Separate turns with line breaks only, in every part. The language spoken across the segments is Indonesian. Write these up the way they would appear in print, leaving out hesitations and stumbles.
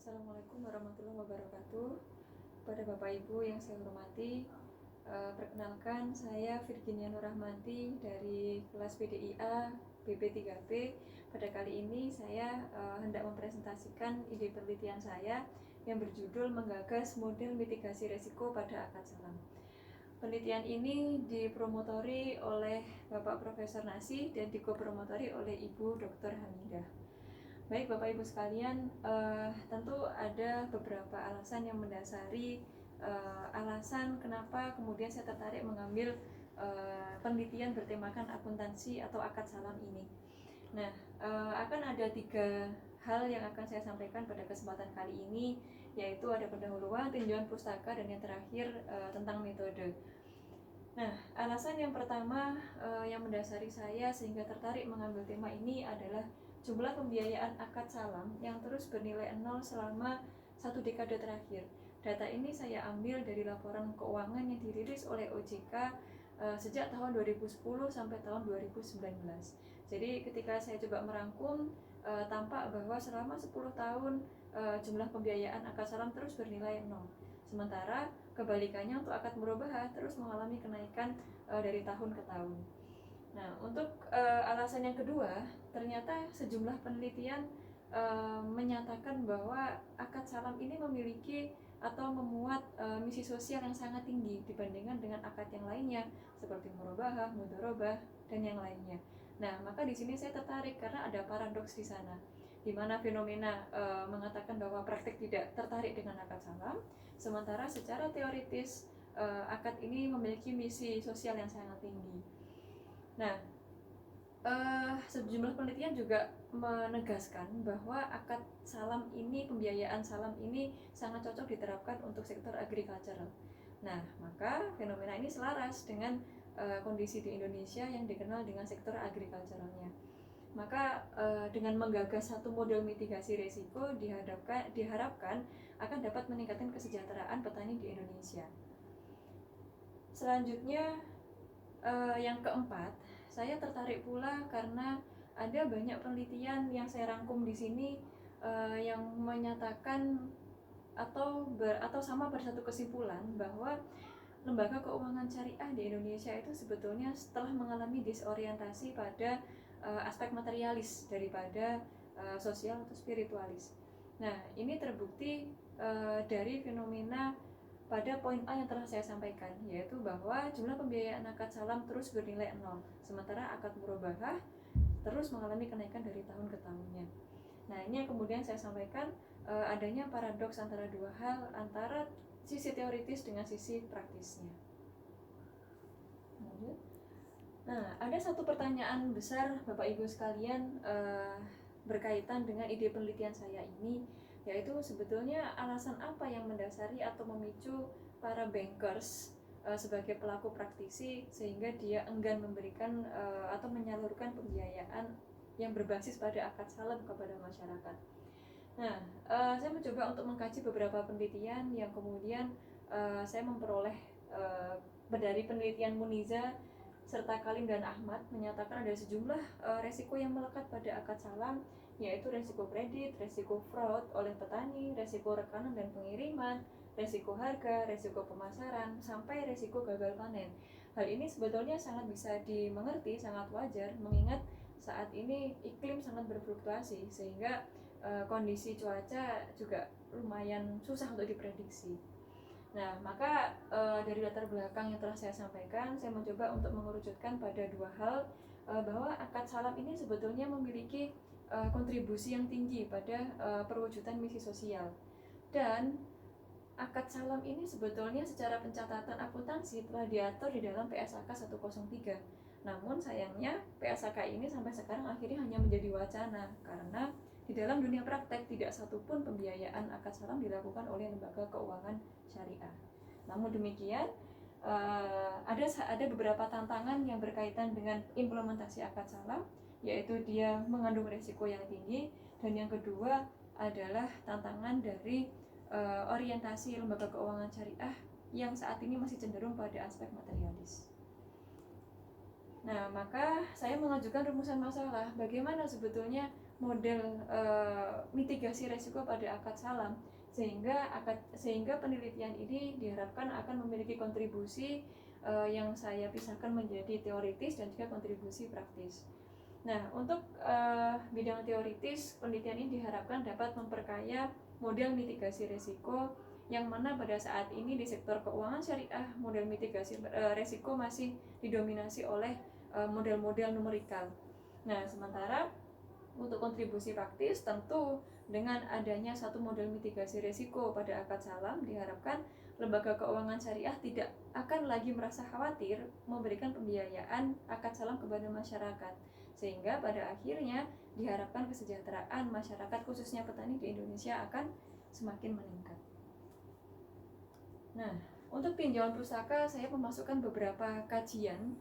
Assalamualaikum warahmatullahi wabarakatuh. Pada Bapak Ibu yang saya hormati, perkenalkan saya Virginia Nurrahmanti dari kelas PDIA BP3B. Pada kali ini saya hendak mempresentasikan ide penelitian saya yang berjudul menggagas model mitigasi risiko pada akad salam. Penelitian ini dipromotori oleh Bapak Profesor Nasi dan dikopromotori oleh Ibu Dr. Hamidah. Baik Bapak Ibu sekalian, tentu ada beberapa alasan yang mendasari alasan kenapa kemudian saya tertarik mengambil penelitian bertemakan akuntansi atau akad salam ini. Nah, akan ada 3 hal yang akan saya sampaikan pada kesempatan kali ini, yaitu ada pendahuluan, tinjauan pustaka, dan yang terakhir tentang metode. Nah, alasan yang pertama yang mendasari saya sehingga tertarik mengambil tema ini adalah jumlah pembiayaan akad salam yang terus bernilai 0 selama 1 dekade terakhir. Data ini saya ambil dari laporan keuangan yang dirilis oleh OJK sejak tahun 2010 sampai tahun 2019. Jadi ketika saya coba merangkum, tampak bahwa selama 10 tahun jumlah pembiayaan akad salam terus bernilai 0. Sementara kebalikannya untuk akad murabahah terus mengalami kenaikan dari tahun ke tahun. Nah, untuk alasan yang kedua, ternyata sejumlah penelitian menyatakan bahwa akad salam ini memiliki atau memuat misi sosial yang sangat tinggi dibandingkan dengan akad yang lainnya seperti murabahah, mudharabah, dan yang lainnya. Nah, maka di sini saya tertarik karena ada paradoks di sana, di mana fenomena mengatakan bahwa praktik tidak tertarik dengan akad salam, sementara secara teoritis akad ini memiliki misi sosial yang sangat tinggi. Nah, sejumlah penelitian juga menegaskan bahwa akad salam ini, pembiayaan salam ini sangat cocok diterapkan untuk sektor agricultural. Nah, maka fenomena ini selaras dengan kondisi di Indonesia yang dikenal dengan sektor agriculturalnya. Maka dengan menggagas satu model mitigasi risiko diharapkan akan dapat meningkatkan kesejahteraan petani di Indonesia. Selanjutnya, yang keempat, saya tertarik pula karena ada banyak penelitian yang saya rangkum di sini yang menyatakan atau sama bersatu kesimpulan bahwa lembaga keuangan syariah di Indonesia itu sebetulnya setelah mengalami disorientasi pada aspek materialis daripada sosial atau spiritualis. Nah, ini terbukti dari fenomena pada poin A yang telah saya sampaikan, yaitu bahwa jumlah pembiayaan akad salam terus bernilai 0, sementara akad murabahah terus mengalami kenaikan dari tahun ke tahunnya. Nah, ini yang kemudian saya sampaikan adanya paradoks antara dua hal, antara sisi teoritis dengan sisi praktisnya. Nah, ada satu pertanyaan besar Bapak Ibu sekalian berkaitan dengan ide penelitian saya ini, yaitu sebetulnya alasan apa yang mendasari atau memicu para bankers sebagai pelaku praktisi sehingga dia enggan memberikan atau menyalurkan pembiayaan yang berbasis pada akad salam kepada masyarakat. Nah, saya mencoba untuk mengkaji beberapa penelitian yang kemudian saya memperoleh dari penelitian Muniza serta Kalim dan Ahmad menyatakan ada sejumlah resiko yang melekat pada akad salam, yaitu resiko kredit, resiko fraud oleh petani, resiko rekanan dan pengiriman, resiko harga, resiko pemasaran, sampai resiko gagal panen. Hal ini sebetulnya sangat bisa dimengerti, sangat wajar mengingat saat ini iklim sangat berfluktuasi sehingga kondisi cuaca juga lumayan susah untuk diprediksi. Nah, maka dari latar belakang yang telah saya sampaikan, saya mencoba untuk mengerucutkan pada dua hal, bahwa akad salam ini sebetulnya memiliki kontribusi yang tinggi pada perwujudan misi sosial. Dan akad salam ini sebetulnya secara pencatatan akuntansi telah diatur di dalam PSAK 103. Namun sayangnya PSAK ini sampai sekarang akhirnya hanya menjadi wacana karena di dalam dunia praktek tidak satupun pembiayaan akad salam dilakukan oleh lembaga keuangan syariah. Namun demikian ada beberapa tantangan yang berkaitan dengan implementasi akad salam, yaitu dia mengandung risiko yang tinggi, dan yang kedua adalah tantangan dari orientasi lembaga keuangan syariah yang saat ini masih cenderung pada aspek materialis. Nah, maka saya mengajukan rumusan masalah bagaimana sebetulnya model mitigasi resiko pada akad salam, sehingga penelitian ini diharapkan akan memiliki kontribusi yang saya pisahkan menjadi teoritis dan juga kontribusi praktis. Nah, untuk bidang teoritis, penelitian ini diharapkan dapat memperkaya model mitigasi resiko, yang mana pada saat ini di sektor keuangan syariah model mitigasi resiko masih didominasi oleh model-model numerikal. Nah, sementara untuk kontribusi praktis, tentu dengan adanya satu model mitigasi resiko pada akad salam, diharapkan lembaga keuangan syariah tidak akan lagi merasa khawatir memberikan pembiayaan akad salam kepada masyarakat, sehingga pada akhirnya diharapkan kesejahteraan masyarakat khususnya petani di Indonesia akan semakin meningkat. Nah, untuk pinjaman pustaka saya memasukkan beberapa kajian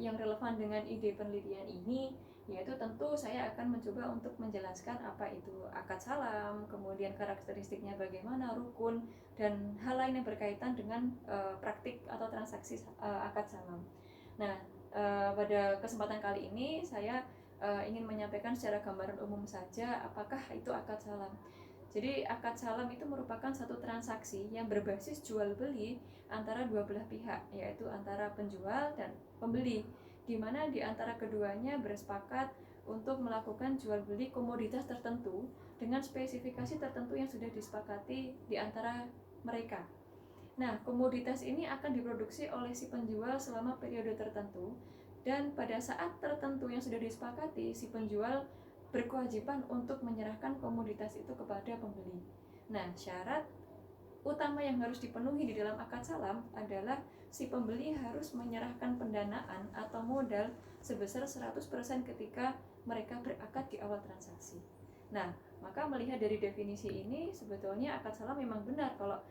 yang relevan dengan ide penelitian ini, yaitu tentu saya akan mencoba untuk menjelaskan apa itu akad salam, kemudian karakteristiknya bagaimana, rukun, dan hal lain yang berkaitan dengan praktik atau transaksi akad salam. Nah, pada kesempatan kali ini saya ingin menyampaikan secara gambaran umum saja apakah itu akad salam. Jadi akad salam itu merupakan satu transaksi yang berbasis jual beli antara dua belah pihak, yaitu antara penjual dan pembeli, di mana di antara keduanya bersepakat untuk melakukan jual beli komoditas tertentu dengan spesifikasi tertentu yang sudah disepakati di antara mereka. Nah, komoditas ini akan diproduksi oleh si penjual selama periode tertentu, dan pada saat tertentu yang sudah disepakati, si penjual berkewajiban untuk menyerahkan komoditas itu kepada pembeli. Nah, syarat utama yang harus dipenuhi di dalam akad salam adalah si pembeli harus menyerahkan pendanaan atau modal sebesar 100% ketika mereka berakad di awal transaksi. Nah, maka melihat dari definisi ini, sebetulnya akad salam memang benar kalau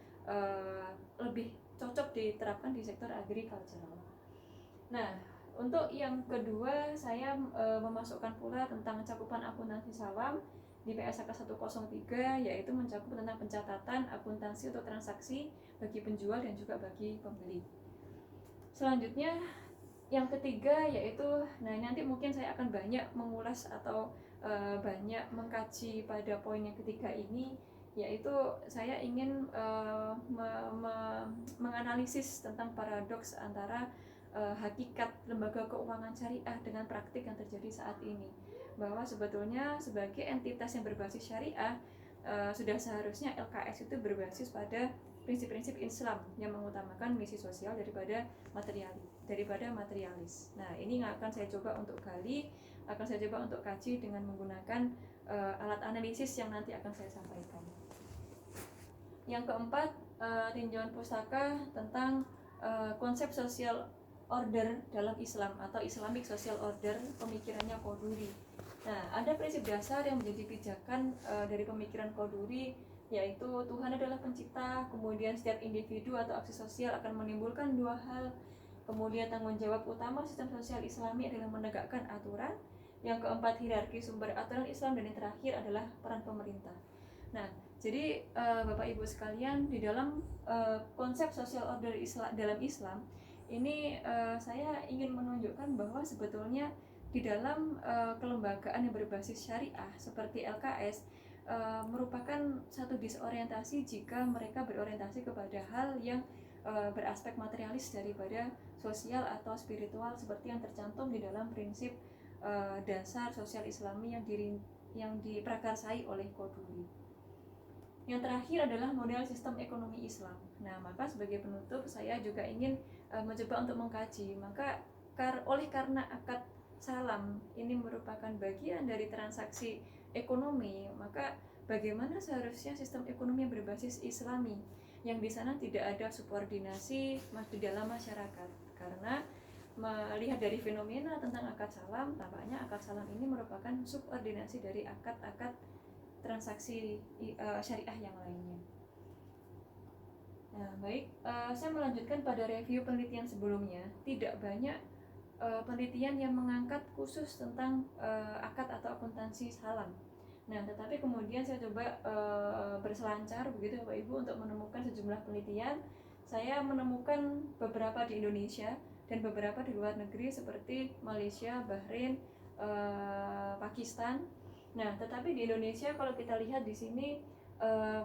lebih cocok diterapkan di sektor agricultural. Nah, untuk yang kedua, saya memasukkan pula tentang cakupan akuntansi salam di PSAK 103, yaitu mencakup tentang pencatatan akuntansi untuk transaksi bagi penjual dan juga bagi pembeli. Selanjutnya, yang ketiga yaitu, nah nanti mungkin saya akan banyak mengulas atau banyak mengkaji pada poin yang ketiga ini, yaitu saya ingin menganalisis tentang paradoks antara hakikat lembaga keuangan syariah dengan praktik yang terjadi saat ini, bahwa sebetulnya sebagai entitas yang berbasis syariah sudah seharusnya LKS itu berbasis pada prinsip-prinsip Islam yang mengutamakan misi sosial daripada materialis. Nah, ini yang akan saya coba untuk kaji dengan menggunakan alat analisis yang nanti akan saya sampaikan. Yang keempat, tinjauan pustaka tentang konsep social order dalam Islam atau Islamic social order, pemikirannya Qaduri. Nah, ada prinsip dasar yang menjadi pijakan dari pemikiran Qaduri, yaitu Tuhan adalah pencipta, kemudian setiap individu atau aksi sosial akan menimbulkan dua hal, kemudian tanggung jawab utama sistem sosial Islami adalah menegakkan aturan, yang keempat hierarki sumber aturan Islam, dan yang terakhir adalah peran pemerintah. Nah, jadi Bapak Ibu sekalian, di dalam konsep social order dalam Islam ini saya ingin menunjukkan bahwa sebetulnya di dalam kelembagaan yang berbasis syariah seperti LKS merupakan satu disorientasi jika mereka berorientasi kepada hal yang beraspek materialis daripada sosial atau spiritual seperti yang tercantum di dalam prinsip dasar sosial Islami yang diprakarsai oleh Qaduri. Yang terakhir adalah model sistem ekonomi Islam. Nah, maka sebagai penutup saya juga ingin mencoba untuk mengkaji, maka karena akad salam ini merupakan bagian dari transaksi ekonomi, maka bagaimana seharusnya sistem ekonomi yang berbasis Islami, yang di sana tidak ada subordinasi di dalam masyarakat. Karena melihat dari fenomena tentang akad salam, tampaknya akad salam ini merupakan subordinasi dari akad-akad transaksi syariah yang lainnya. Nah, baik, saya melanjutkan pada review penelitian sebelumnya. Tidak banyak penelitian yang mengangkat khusus tentang akad atau akuntansi salam. Nah, tetapi kemudian saya coba berselancar begitu Bapak Ibu untuk menemukan sejumlah penelitian. Saya menemukan beberapa di Indonesia dan beberapa di luar negeri seperti Malaysia, Bahrain, Pakistan. Nah, tetapi di Indonesia kalau kita lihat di sini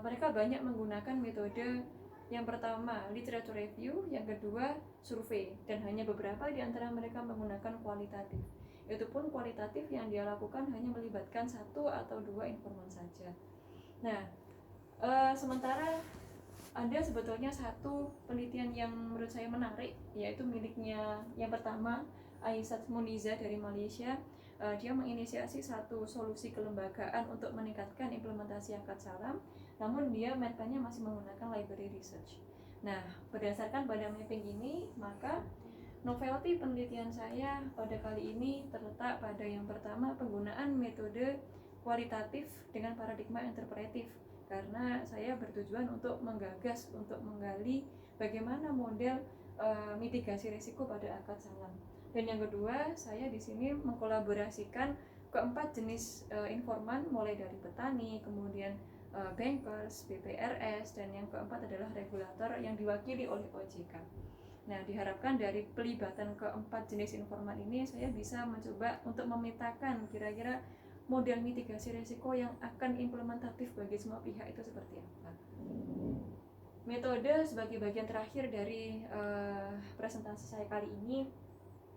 mereka banyak menggunakan metode yang pertama literature review, yang kedua survei, dan hanya beberapa di antara mereka menggunakan kualitatif. Itu pun kualitatif yang dia lakukan hanya melibatkan 1 atau 2 informan saja. Nah, sementara ada sebetulnya satu penelitian yang menurut saya menarik, yaitu miliknya yang pertama Aisat Muniza dari Malaysia. Dia menginisiasi satu solusi kelembagaan untuk meningkatkan implementasi akad salam, namun dia metodenya masih menggunakan library research. Nah, berdasarkan pada mapping ini, maka novelty penelitian saya pada kali ini terletak pada yang pertama, penggunaan metode kualitatif dengan paradigma interpretif, karena saya bertujuan untuk menggagas, untuk menggali bagaimana model mitigasi risiko pada akad salam. Dan yang kedua, saya di sini mengkolaborasikan keempat jenis informan, mulai dari petani, kemudian bankers, BPRS, dan yang keempat adalah regulator yang diwakili oleh OJK. Nah, diharapkan dari pelibatan keempat jenis informan ini saya bisa mencoba untuk memetakan kira-kira model mitigasi risiko yang akan implementatif bagi semua pihak itu seperti apa. Metode sebagai bagian terakhir dari presentasi saya kali ini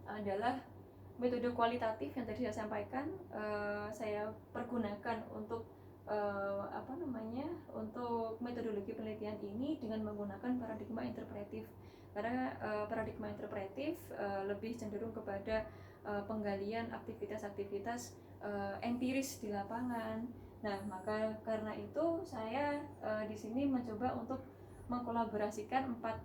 adalah metode kualitatif yang tadi saya sampaikan. Saya pergunakan untuk untuk metodologi penelitian ini dengan menggunakan paradigma interpretif, karena paradigma interpretif lebih cenderung kepada penggalian aktivitas-aktivitas empiris di lapangan. Nah, maka karena itu saya di sini mencoba untuk mengkolaborasikan empat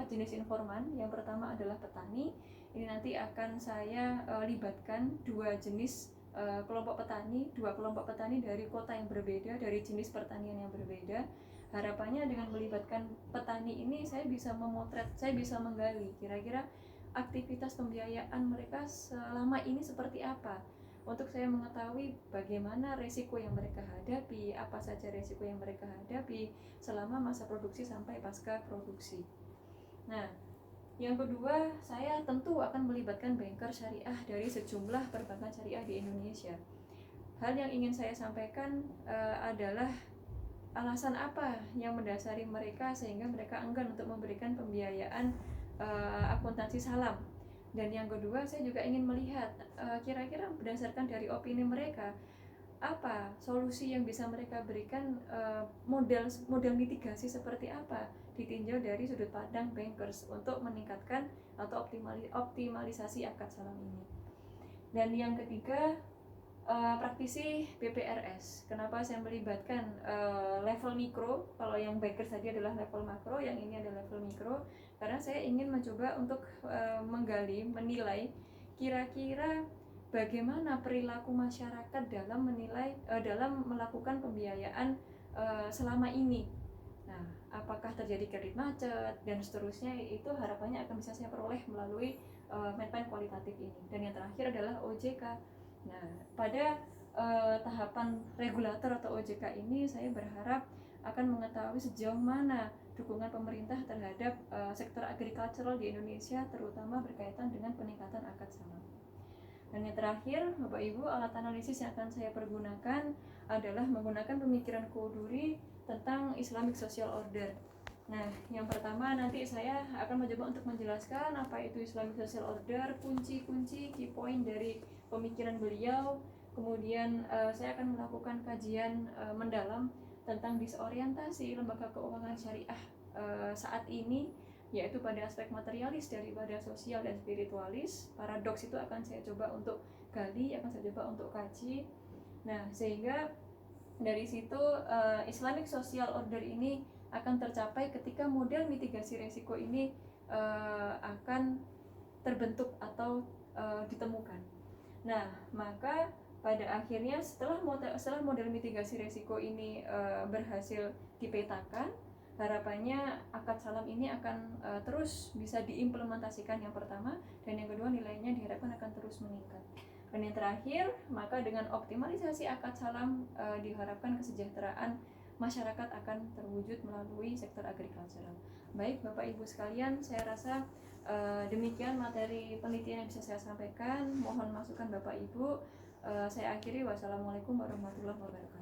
jenis informan. Yang pertama adalah petani. Ini nanti akan saya libatkan dua kelompok petani dari kota yang berbeda, dari jenis pertanian yang berbeda. Harapannya dengan melibatkan petani ini saya bisa memotret, saya bisa menggali kira-kira aktivitas pembiayaan mereka selama ini seperti apa, untuk saya mengetahui bagaimana resiko yang mereka hadapi, apa saja resiko yang mereka hadapi selama masa produksi sampai pasca produksi. Nah, yang kedua, saya tentu akan melibatkan banker syariah dari sejumlah perbankan syariah di Indonesia. Hal yang ingin saya sampaikan adalah alasan apa yang mendasari mereka sehingga mereka enggan untuk memberikan pembiayaan akuntansi salam. Dan yang kedua, saya juga ingin melihat kira-kira berdasarkan dari opini mereka, apa solusi yang bisa mereka berikan, model mitigasi seperti apa ditinjau dari sudut pandang bankers untuk meningkatkan atau optimalisasi akad salam ini. Dan yang ketiga, praktisi BPRS. Kenapa saya melibatkan level mikro? Kalau yang bankers tadi adalah level makro, yang ini adalah level mikro, karena saya ingin mencoba untuk menggali, menilai kira-kira bagaimana perilaku masyarakat dalam melakukan pembiayaan selama ini. Nah, apakah terjadi kredit macet dan seterusnya, itu harapannya akan bisa saya peroleh melalui mapping kualitatif ini. Dan yang terakhir adalah OJK. Nah, pada tahapan regulator atau OJK ini saya berharap akan mengetahui sejauh mana dukungan pemerintah terhadap sektor agricultural di Indonesia, terutama berkaitan dengan peningkatan akad salam. Dan yang terakhir, Bapak Ibu, alat analisis yang akan saya pergunakan adalah menggunakan pemikiran Kouduri tentang Islamic Social Order. Nah, yang pertama nanti saya akan mencoba untuk menjelaskan apa itu Islamic Social Order, kunci-kunci, key point dari pemikiran beliau. Kemudian saya akan melakukan kajian mendalam tentang disorientasi lembaga keuangan syariah saat ini, yaitu pada aspek materialis daripada sosial dan spiritualis. Paradoks itu akan saya coba untuk gali, akan saya coba untuk kaji. Nah, sehingga dari situ Islamic Social Order ini akan tercapai ketika model mitigasi risiko ini akan terbentuk atau ditemukan. Nah, maka pada akhirnya setelah model mitigasi risiko ini berhasil dipetakan, harapannya akad salam ini akan terus bisa diimplementasikan, yang pertama, dan yang kedua nilainya diharapkan akan terus meningkat. Dan yang terakhir, maka dengan optimalisasi akad salam diharapkan kesejahteraan masyarakat akan terwujud melalui sektor agricultural. Baik Bapak Ibu sekalian, saya rasa demikian materi penelitian yang bisa saya sampaikan. Mohon masukan Bapak Ibu Saya akhiri, wassalamualaikum warahmatullahi wabarakatuh.